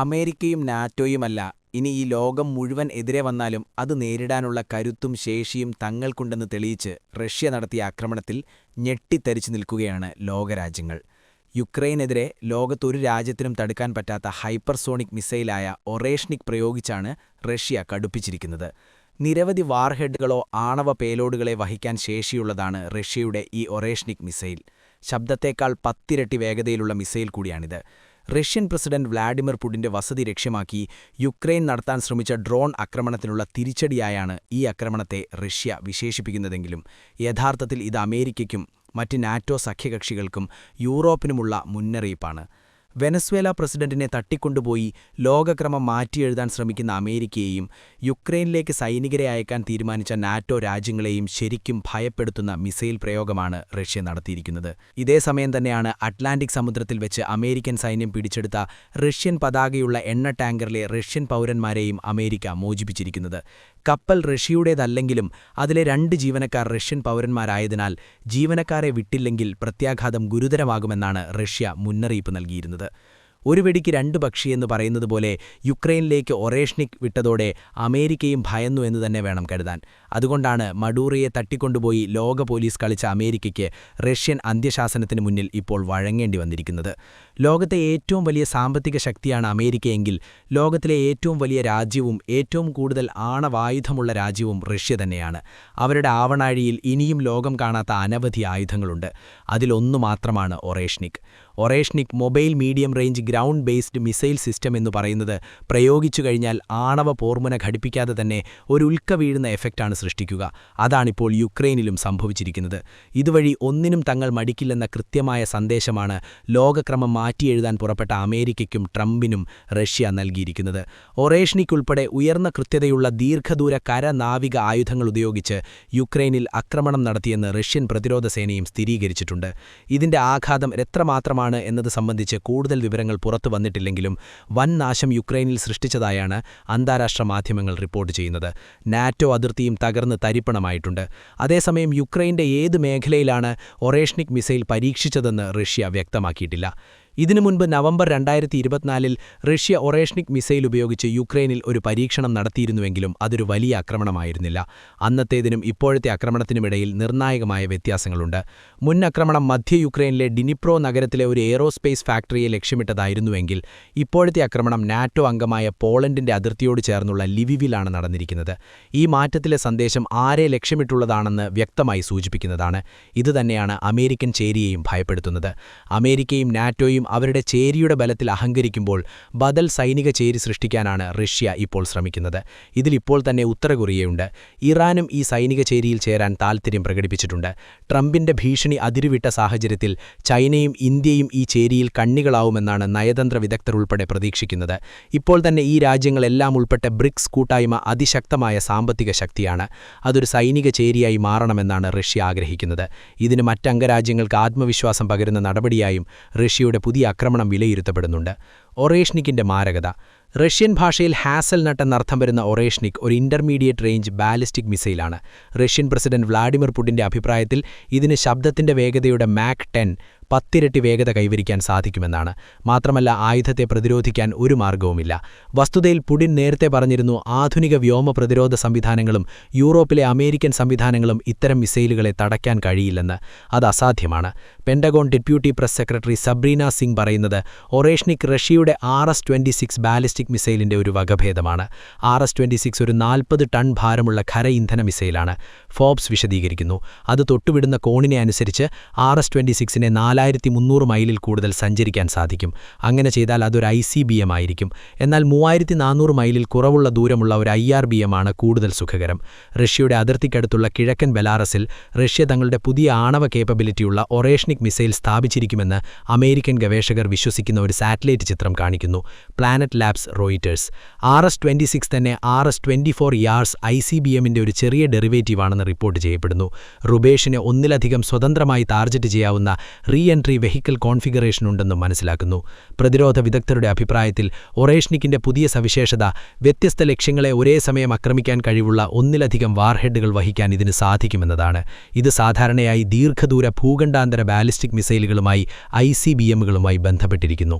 അമേരിക്കയും നാറ്റോയുമല്ല, ഇനി ഈ ലോകം മുഴുവൻ എതിരെ വന്നാലും അത് നേരിടാനുള്ള കരുത്തും ശേഷിയും തങ്ങൾക്കുണ്ടെന്ന് തെളിയിച്ച് റഷ്യ നടത്തിയ ആക്രമണത്തിൽ ഞെട്ടിത്തരിച്ചു നിൽക്കുകയാണ് ലോകരാജ്യങ്ങൾ. യുക്രൈനെതിരെ ലോകത്തൊരു രാജ്യത്തിനും തടുക്കാൻ പറ്റാത്ത ഹൈപ്പർസോണിക് മിസൈലായ ഒറേഷ്നിക് പ്രയോഗിച്ചാണ് റഷ്യ കടുപ്പിച്ചിരിക്കുന്നത്. നിരവധി വാർഹെഡുകളോ ആണവ പേലോഡുകളെ വഹിക്കാൻ ശേഷിയുള്ളതാണ് റഷ്യയുടെ ഈ ഒറേഷ്നിക് മിസൈൽ. ശബ്ദത്തേക്കാൾ 10 ഇരട്ടി വേഗതയിലുള്ള മിസൈൽ കൂടിയാണിത്. റഷ്യൻ പ്രസിഡന്റ് വ്ളാഡിമിർ പുടിന്റെ വസതി ലക്ഷ്യമാക്കി യുക്രൈൻ നടത്താൻ ശ്രമിച്ച ഡ്രോൺ ആക്രമണത്തിനുള്ള തിരിച്ചടിയായാണ് ഈ ആക്രമണത്തെ റഷ്യ വിശേഷിപ്പിക്കുന്നതെങ്കിലും യഥാർത്ഥത്തിൽ ഇത് അമേരിക്കയ്ക്കും മറ്റ് നാറ്റോ സഖ്യകക്ഷികൾക്കും യൂറോപ്പിനുമുള്ള മുന്നറിയിപ്പാണ്. വെനസ്വേല പ്രസിഡന്റിനെ തട്ടിക്കൊണ്ടുപോയി ലോകക്രമം മാറ്റിയെഴുതാൻ ശ്രമിക്കുന്ന അമേരിക്കയെയും യുക്രൈനിലേക്ക് സൈനികരെ അയക്കാൻ തീരുമാനിച്ച നാറ്റോ രാജ്യങ്ങളെയും ശരിക്കും ഭയപ്പെടുത്തുന്ന മിസൈൽ പ്രയോഗമാണ് റഷ്യ നടത്തിയിരിക്കുന്നത്. ഇതേസമയം തന്നെയാണ് അറ്റ്ലാന്റിക് സമുദ്രത്തിൽ വെച്ച് അമേരിക്കൻ സൈന്യം പിടിച്ചെടുത്ത റഷ്യൻ പതാകയുള്ള എണ്ണ ടാങ്കറിലെ റഷ്യൻ പൗരന്മാരെയും അമേരിക്ക മോചിപ്പിച്ചിരിക്കുന്നത്. കപ്പൽ റഷ്യയുടേതല്ലെങ്കിലും അതിലെ 2 ജീവനക്കാർ റഷ്യൻ പൗരന്മാരായതിനാൽ ജീവനക്കാരെ വിട്ടില്ലെങ്കിൽ പ്രത്യാഘാതം ഗുരുതരമാകുമെന്നാണ് റഷ്യ മുന്നറിയിപ്പ് നൽകിയിരുന്നത്. ഒരു വെടിക്ക് 2 പക്ഷിയെന്ന് പറയുന്നതുപോലെ യുക്രൈനിലേക്ക് ഒറേഷ്നിക് വിട്ടതോടെ അമേരിക്കയും ഭയന്നു എന്ന് തന്നെ വേണം കരുതാൻ. അതുകൊണ്ടാണ് മഡൂറോയെ തട്ടിക്കൊണ്ടുപോയി ലോക പോലീസ് കളിച്ച അമേരിക്കയ്ക്ക് റഷ്യൻ അന്ത്യശാസനത്തിന് മുന്നിൽ ഇപ്പോൾ വഴങ്ങേണ്ടി വന്നിരിക്കുന്നത്. ലോകത്തെ ഏറ്റവും വലിയ സാമ്പത്തിക ശക്തിയാണ് അമേരിക്കയെങ്കിൽ ലോകത്തിലെ ഏറ്റവും വലിയ രാജ്യവും ഏറ്റവും കൂടുതൽ ആണവായുധമുള്ള രാജ്യവും റഷ്യ തന്നെയാണ്. അവരുടെ ആവണാഴിയിൽ ഇനിയും ലോകം കാണാത്ത അനവധി ആയുധങ്ങളുണ്ട്. അതിലൊന്നു മാത്രമാണ് Oreshnik. Oreshnik mobile medium range ground based missile system എന്ന് പറയുന്നത് പ്രയോഗിച്ചു കഴിഞ്ഞാൽ ആണവ പോർമുന ഘടിപ്പിക്കാതെ തന്നെ ഒരു ഉൽക്ക വീഴുന്ന എഫക്റ്റാണ് സൃഷ്ടിക്കുക. അതാണിപ്പോൾ യുക്രൈനിലും സംഭവിച്ചിരിക്കുന്നത്. ഇതുവഴി ഒന്നിനും തങ്ങൾ മടിക്കില്ലെന്ന കൃത്യമായ സന്ദേശമാണ് ലോകക്രമം മാറ്റിയെഴുതാൻ പുറപ്പെട്ട അമേരിക്കയ്ക്കും ട്രംപിനും റഷ്യ നൽകിയിരിക്കുന്നത്. ഒറേഷ്നിക് ഉൾപ്പെടെ ഉയർന്ന കൃത്യതയുള്ള ദീർഘദൂര കര-നാവിക ആയുധങ്ങൾ ഉപയോഗിച്ച് യുക്രൈനിൽ ആക്രമണം നടത്തിയെന്ന് റഷ്യൻ പ്രതിരോധ സേനയും സ്ഥിരീകരിച്ചിട്ടുണ്ട്. ഇതിന്റെ ആഘാതം എത്രമാത്രമാണ് എന്നത് സംബന്ധിച്ച് കൂടുതൽ വിവരങ്ങൾ പുറത്തു വന്നിട്ടില്ലെങ്കിലും വൻ നാശം യുക്രൈനിൽ സൃഷ്ടിച്ചതായാണ് അന്താരാഷ്ട്ര മാധ്യമങ്ങൾ റിപ്പോർട്ട് ചെയ്യുന്നത്. നാറ്റോ അതിർത്തിയും തകർന്ന് തരിപ്പണമായിട്ടുണ്ട്. അതേസമയം യുക്രൈന്റെ ഏത് മേഖലയിലാണ് ഒറേഷ്നിക് മിസൈൽ പരീക്ഷിച്ചതെന്ന് റഷ്യ വ്യക്തമാക്കിയിട്ടില്ല. ഇതിനു മുൻപ് നവംബർ 2024 റഷ്യ ഒറേഷ്നിക് മിസൈൽ ഉപയോഗിച്ച് യുക്രൈനിൽ ഒരു പരീക്ഷണം നടത്തിയിരുന്നുവെങ്കിലും അതൊരു വലിയ ആക്രമണമായിരുന്നില്ല. അന്നത്തേതിനും ഇപ്പോഴത്തെ ആക്രമണത്തിനുമിടയിൽ നിർണായകമായ വ്യത്യാസങ്ങളുണ്ട്. മുൻ ആക്രമണം മധ്യ യുക്രൈനിലെ ഡിനിപ്രോ നഗരത്തിലെ ഒരു എയ്റോസ്പേസ് ഫാക്ടറിയെ ലക്ഷ്യമിട്ടതായിരുന്നുവെങ്കിൽ ഇപ്പോഴത്തെ ആക്രമണം നാറ്റോ അംഗമായ പോളണ്ടിന്റെ അതിർത്തിയോട് ചേർന്നുള്ള ലിവിവിലാണ് നടന്നിരിക്കുന്നത്. ഈ മാറ്റത്തിലെ സന്ദേശം ആരെ ലക്ഷ്യമിട്ടുള്ളതാണെന്ന് വ്യക്തമായി സൂചിപ്പിക്കുന്നതാണ്. ഇതുതന്നെയാണ് അമേരിക്കൻ ചേരിയെയും ഭയപ്പെടുത്തുന്നത്. അമേരിക്കയും നാറ്റോയും അവരുടെ ചേരിയുടെ ബലത്തിൽ അഹങ്കരിക്കുമ്പോൾ ബദൽ സൈനിക ചേരി സൃഷ്ടിക്കാനാണ് റഷ്യ ഇപ്പോൾ ശ്രമിക്കുന്നത്. ഇതിലിപ്പോൾ തന്നെ ഉത്തര കൊറിയയുണ്ട്. ഇറാനും ഈ സൈനിക ചേരിയിൽ ചേരാൻ താൽപര്യം പ്രകടിപ്പിച്ചിട്ടുണ്ട്. ട്രംപിന്റെ ഭീഷണി അതിരുവിട്ട സാഹചര്യത്തിൽ ചൈനയും ഇന്ത്യയും ഈ ചേരിയിൽ കണ്ണികളാവുമെന്നാണ് നയതന്ത്ര വിദഗ്ധർ ഉൾപ്പെടെ പ്രതീക്ഷിക്കുന്നത്. ഇപ്പോൾ തന്നെ ഈ രാജ്യങ്ങളെല്ലാം ഉൾപ്പെട്ട ബ്രിക്സ് കൂട്ടായ്മ അതിശക്തമായ സാമ്പത്തിക ശക്തിയാണ്. അതൊരു സൈനിക ചേരിയായി മാറണമെന്നാണ് റഷ്യ ആഗ്രഹിക്കുന്നത്. ഇതിന് മറ്റംഗരാജ്യങ്ങൾക്ക് ആത്മവിശ്വാസം പകരുന്ന നടപടിയായും റഷ്യയുടെ പുതിയ ആക്രമണം വിലയിരുത്തപ്പെടുന്നുണ്ട്. ഒറേഷ്നിക്കിന്റെ മാരകത. റഷ്യൻ ഭാഷയിൽ ഹാസൽനട്ട് എന്നർത്ഥം വരുന്ന ഒറേഷ്നിക് ഒരു ഇന്റർമീഡിയറ്റ് റേഞ്ച് ബാലിസ്റ്റിക് മിസൈലാണ്. റഷ്യൻ പ്രസിഡന്റ് വ്ളാഡിമിർ പുടിന്റെ അഭിപ്രായത്തിൽ ഇതിന് ശബ്ദത്തിന്റെ വേഗതയുടെ മാക് 10 10 ഇരട്ടി വേഗത കൈവരിക്കാൻ സാധിക്കുമെന്നാണ്. മാത്രമല്ല ആയുധത്തെ പ്രതിരോധിക്കാൻ ഒരു മാർഗവുമില്ല. വസ്തുതയിൽ പുടിൻ നേരത്തെ പറഞ്ഞിരുന്നു ആധുനിക വ്യോമ പ്രതിരോധ സംവിധാനങ്ങളും യൂറോപ്പിലെ അമേരിക്കൻ സംവിധാനങ്ങളും ഇത്തരം മിസൈലുകളെ തടയ്ക്കാൻ കഴിയില്ലെന്ന്. അത് അസാധ്യമാണ്. Pentagon deputy press secretary Sabrina Singh പറയുന്നത് ഒറേഷ്നിക് റഷ്യയുടെ RS-26 ബാലിസ്റ്റിക് മിസൈലിന്റെ ഒരു വകഭേദമാണ്. RS-26 ഒരു 40 ടൺ ഭാരമുള്ള ഖര ഇന്ധന മിസൈലാണ്. ഫോബ്സ് വിശദീകരിക്കുന്നു. അത് തൊട്ടുവിടുന്ന കോണിനെ അനുസരിച്ച് RS-26നെ 4300 മൈലിൽ കൂടുതൽ സഞ്ചരിക്കാൻ സാധിക്കും. അങ്ങനെ ചെയ്താൽ അതൊരു ICBM ആയിരിക്കും. എന്നാൽ 3400 മൈലിൽ കുറവുള്ള ദൂരമുള്ള ഒരു IRBM ആണ് കൂടുതൽ സുഖകരം. റഷ്യയുടെ അതിർത്തിക്കടുത്തുള്ള കിഴക്കൻ ബെലാറസിൽ റഷ്യ തങ്ങളുടെ പുതിയ ആണവ കേപ്പബിലിറ്റിയുള്ള ഒറേഷ്നിക് മിസൈൽ സ്ഥാപിച്ചിരിക്കുമെന്ന് അമേരിക്കൻ ഗവേഷകർ വിശ്വസിക്കുന്ന ഒരു സാറ്റലൈറ്റ് ചിത്രം കാണിക്കുന്നു. Planet labs Reuters. RS-26 തന്നെ RS-24 യാർസ് ICBMന്റെ ഒരു ചെറിയ ഡെറിവേറ്റീവാണെന്ന് റിപ്പോർട്ട് ചെയ്യപ്പെടുന്നു. റുബേഷിന് ഒന്നിലധികം സ്വതന്ത്രമായി ടാർജറ്റ് ചെയ്യാവുന്ന റീ-എൻട്രി വെഹിക്കിൾ കോൺഫിഗറേഷൻ ഉണ്ടെന്നും മനസ്സിലാക്കുന്നു. പ്രതിരോധ വിദഗ്ധരുടെ അഭിപ്രായത്തിൽ ഒറേഷ്നിക്കിന്റെ പുതിയ സവിശേഷത വ്യത്യസ്ത ലക്ഷ്യങ്ങളെ ഒരേ സമയം ആക്രമിക്കാൻ കഴിവുള്ള ഒന്നിലധികം വാർഹെഡുകൾ വഹിക്കാൻ ഇതിന് സാധിക്കുമെന്നതാണ്. ഇത് സാധാരണയായി ദീർഘദൂര ഭൂഖണ്ഡാന്തര ബാലിസ്റ്റിക് മിസൈലുകളുമായി ICBMകളുമായി ബന്ധപ്പെട്ടിരിക്കുന്നു.